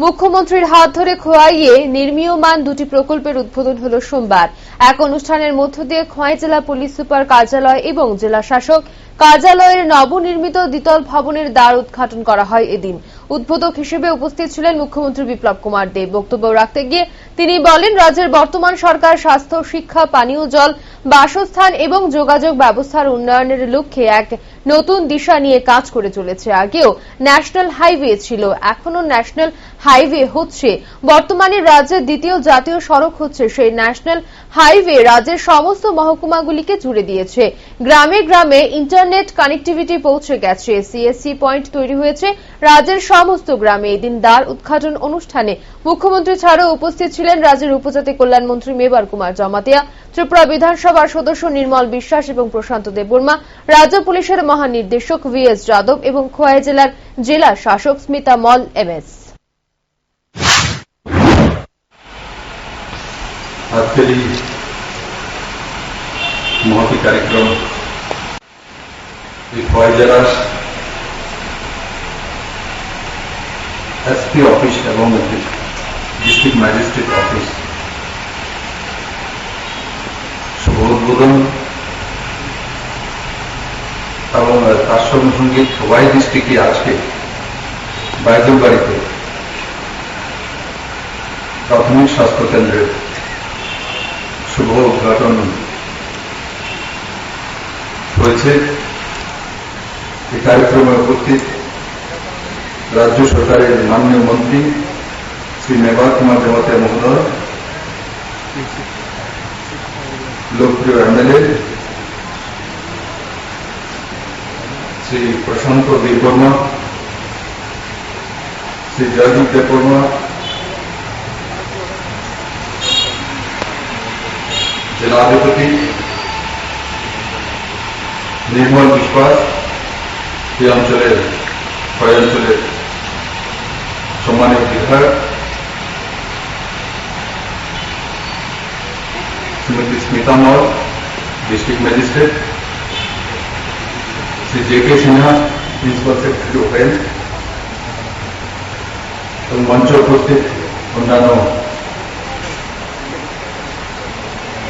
মুখ্যমন্ত্রীর হাত ধরে খোয়াইয়ে নির্মীয়মান দুটি প্রকল্পের উদ্বোধন হল সোমবার। এক অনুষ্ঠানের মধ্য দিয়ে খোয়াই জেলা পুলিশ সুপার কার্যালয় এবং জেলা শাসক কার্যালয়ের নবনির্মিত দ্বিতল ভবনের দ্বার উদ্ঘাটন করা হয় এদিন। উদ্বোধক হিসেবে উপস্থিত ছিলেন মুখ্যমন্ত্রী বিপ্লব কুমার দেব। বক্তব্য রাখতে গিয়ে তিনি বলেন, রাজ্যের বর্তমান সরকার স্বাস্থ্য, শিক্ষা, পানীয় জল, বাসস্থান এবং যোগাযোগ ব্যবস্থার উন্নয়নের লক্ষ্যে এক নতুন দিশা নিয়ে কাজ করে চলেছে। আগেও ন্যাশনাল হাইওয়ে ছিল, এখনো ন্যাশনাল হাইওয়ে হচ্ছে। বর্তমানে রাজ্যের দ্বিতীয় জাতীয় সড়ক হচ্ছে সেই ন্যাশনাল হাইওয়ে। রাজ্যের সমস্ত মহকুমাগুলিকে জুড়ে দিয়েছে। গ্রামে গ্রামে ইন্টারনেট কানেক্টিভিটি পৌঁছে গেছে। সিএসসি পয়েন্ট তৈরি হয়েছে রাজ্যের সমস্ত গ্রামে। এদিন দ্বার উদ্ঘাটন অনুষ্ঠানে মুখ্যমন্ত্রী ছাড়াও উপস্থিত ছিলেন রাজ্যের উপজাতি কল্যাণ মন্ত্রী মেবার কুমার জমাতিয়া, ত্রিপুরা বিধানসভার সদস্য নির্মল বিশ্বাস এবং প্রশান্ত দেববর্মা, রাজ্য পুলিশের মহানির্দেশক VS যাদব এবং খোয়াই জেলার জেলা শাসক স্মিতা মল MS। आजकल महती कार्यक्रम खোয়াই জেলার SP অফিস এবং ডিস্ট্রিক্ট ম্যাজিস্ট্রেট অফিস শুভ উদ্বোধন এবং তার সঙ্গে সঙ্গে খোয়াই ডিস্ট্রিক্টে আজকে বাইজলবাড়িতে প্রাথমিক স্বাস্থ্য কেন্দ্রের শুভ উদ্ঘাটন হয়েছে। এই কার্যক্রমে উপস্থিত রাজ্য সরকারের মাননীয় মন্ত্রী শ্রী মেবার কুমার জমাতিয়া মহোদয়, লোকপ্রিয় MLA শ্রী প্রশান্ত দেববর্মা, শ্রী জয়দীপ দেববর্মা, জেলাধিপতি নির্মল বিশ্বাস, এই অঞ্চলের খোয়াই অঞ্চলের সম্মানীয় বিধায়ক Shrimati Smita Mal, district magistrate Shri JK Sinha, principal secretary of health এবং মঞ্চে উপস্থিত অন্যান্য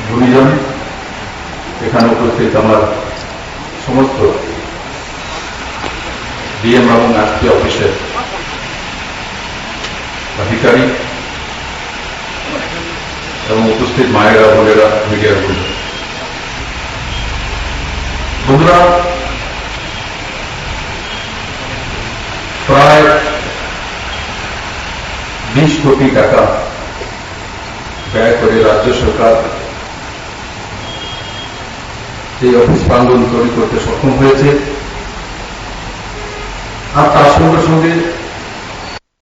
গুণীজন, এখানে উপস্থিত আমার সমস্ত DM এবং SP অফিসের আধিকারিক এবং উপস্থিত মায়েরা, বোনেরা, মিডিয়ার বন্ধুরা, প্রায় 20 কোটি টাকা ব্যয় করে রাজ্য সরকার এই অফিস প্রাঙ্গণ তৈরি করতে সক্ষম হয়েছে। আর তার সঙ্গে সঙ্গে